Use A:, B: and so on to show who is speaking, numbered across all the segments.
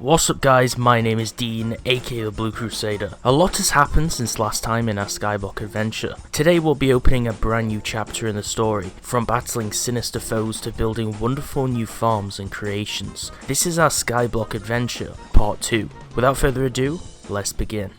A: What's up guys, my name is Dean, aka the Blue Crusader. A lot has happened since last time in our Skyblock Adventure. Today we'll be opening a brand new chapter in the story, from battling sinister foes to building wonderful new farms and creations. This is our Skyblock Adventure, part 2. Without further ado, let's begin.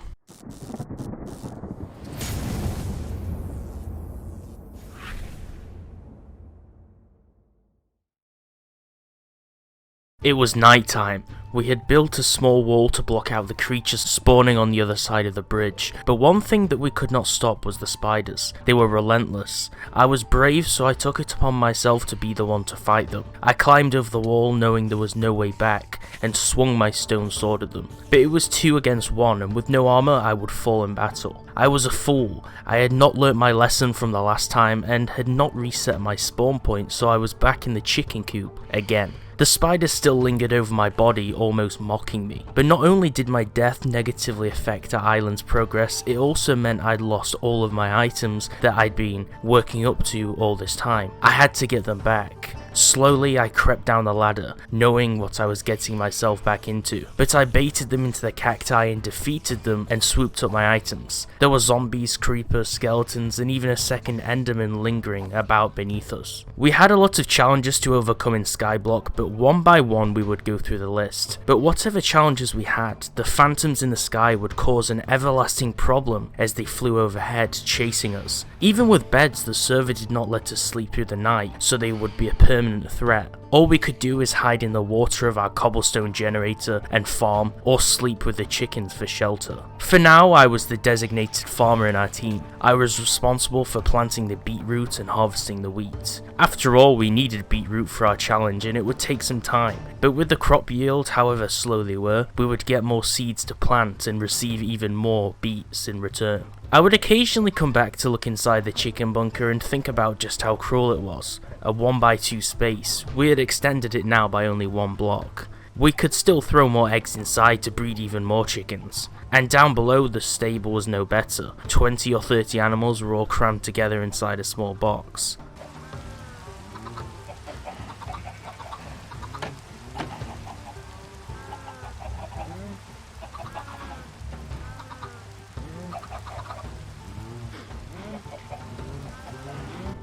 A: It was night time. We had built a small wall to block out the creatures spawning on the other side of the bridge, but one thing that we could not stop was the spiders. They were relentless. I was brave, so I took it upon myself to be the one to fight them. I climbed over the wall knowing there was no way back, and swung my stone sword at them. But it was 2 against 1, and with no armor I would fall in battle. I was a fool. I had not learnt my lesson from the last time, and had not reset my spawn point, so I was back in the chicken coop again. The spiders still lingered over my body, almost mocking me. But not only did my death negatively affect our island's progress, it also meant I'd lost all of my items that I'd been working up to all this time. I had to get them back. Slowly I crept down the ladder, knowing what I was getting myself back into, but I baited them into the cacti and defeated them and swooped up my items. There were zombies, creepers, skeletons, and even a second enderman lingering about beneath us. We had a lot of challenges to overcome in Skyblock, but one by one we would go through the list. But whatever challenges we had, the phantoms in the sky would cause an everlasting problem as they flew overhead, chasing us. Even with beds, the server did not let us sleep through the night, so they would be a permanent threat. All we could do is hide in the water of our cobblestone generator and farm, or sleep with the chickens for shelter. For now, I was the designated farmer in our team. I was responsible for planting the beetroot and harvesting the wheat. After all, we needed beetroot for our challenge and it would take some time, but with the crop yield, however slow they were, we would get more seeds to plant and receive even more beets in return. I would occasionally come back to look inside the chicken bunker and think about just how cruel it was. A 1x2 space. We had extended it now by only 1 block. We could still throw more eggs inside to breed even more chickens. And down below, the stable was no better. 20 or 30 animals were all crammed together inside a small box.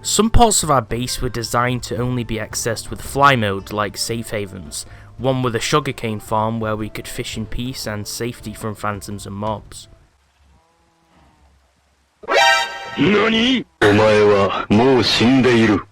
A: Some parts of our base were designed to only be accessed with fly mode, like safe havens. One with a sugarcane farm where we could fish in peace and safety from phantoms and mobs. NANI?! お前はもう死んでいる。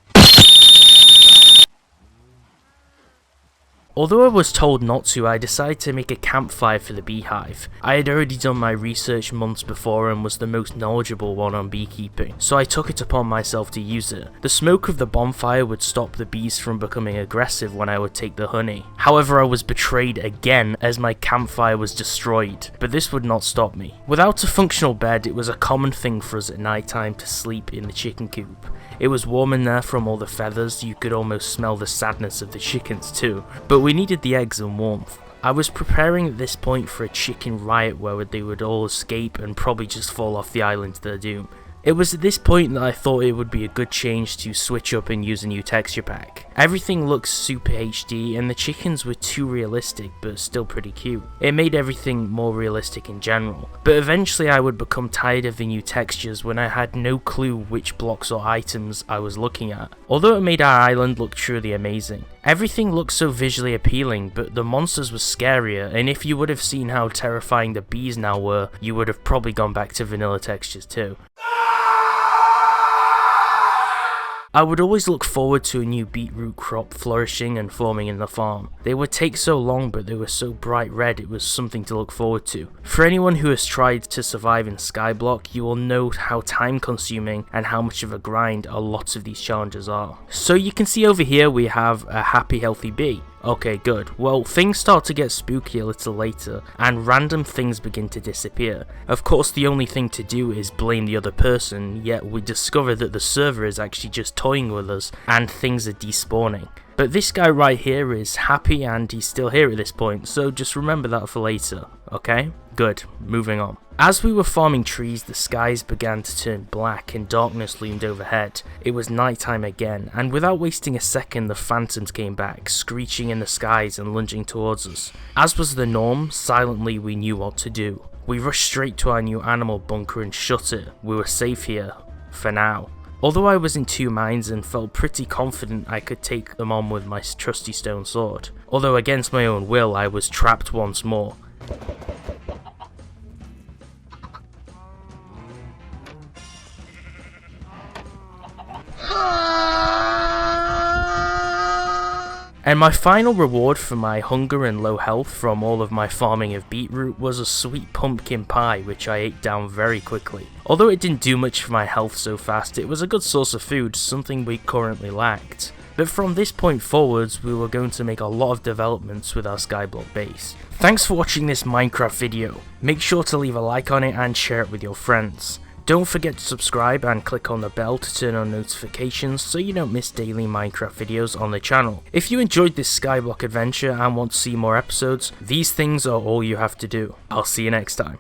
A: Although I was told not to, I decided to make a campfire for the beehive. I had already done my research months before and was the most knowledgeable one on beekeeping, so I took it upon myself to use it. The smoke of the bonfire would stop the bees from becoming aggressive when I would take the honey. However, I was betrayed again as my campfire was destroyed, but this would not stop me. Without a functional bed, it was a common thing for us at night time to sleep in the chicken coop. It was warm in there from all the feathers, you could almost smell the sadness of the chickens too, but we needed the eggs and warmth. I was preparing at this point for a chicken riot where they would all escape and probably just fall off the island to their doom. It was at this point that I thought it would be a good change to switch up and use a new texture pack. Everything looks super HD and the chickens were too realistic but still pretty cute. It made everything more realistic in general. But eventually I would become tired of the new textures when I had no clue which blocks or items I was looking at. Although it made our island look truly amazing. Everything looked so visually appealing, but the monsters were scarier, and if you would have seen how terrifying the bees now were, you would have probably gone back to vanilla textures too. I would always look forward to a new beetroot crop flourishing and forming in the farm. They would take so long, but they were so bright red it was something to look forward to. For anyone who has tried to survive in Skyblock, you will know how time consuming and how much of a grind a lot of these challenges are. So you can see over here we have a happy healthy bee. Okay, good. Well, things start to get spooky a little later, and random things begin to disappear. Of course, the only thing to do is blame the other person, yet we discover that the server is actually just toying with us, and things are despawning. But this guy right here is happy and he's still here at this point, so just remember that for later, okay? Good, moving on. As we were farming trees, the skies began to turn black and darkness loomed overhead. It was nighttime again, and without wasting a second, the phantoms came back, screeching in the skies and lunging towards us. As was the norm, silently we knew what to do. We rushed straight to our new animal bunker and shut it. We were safe here, for now. Although I was in two minds and felt pretty confident I could take them on with my trusty stone sword. Although against my own will, I was trapped once more. And my final reward for my hunger and low health from all of my farming of beetroot was a sweet pumpkin pie, which I ate down very quickly. Although it didn't do much for my health so fast, it was a good source of food, something we currently lacked. But from this point forwards, we were going to make a lot of developments with our Skyblock base. Thanks for watching this Minecraft video. Make sure to leave a like on it and share it with your friends. Don't forget to subscribe and click on the bell to turn on notifications so you don't miss daily Minecraft videos on the channel. If you enjoyed this Skyblock adventure and want to see more episodes, these things are all you have to do. I'll see you next time.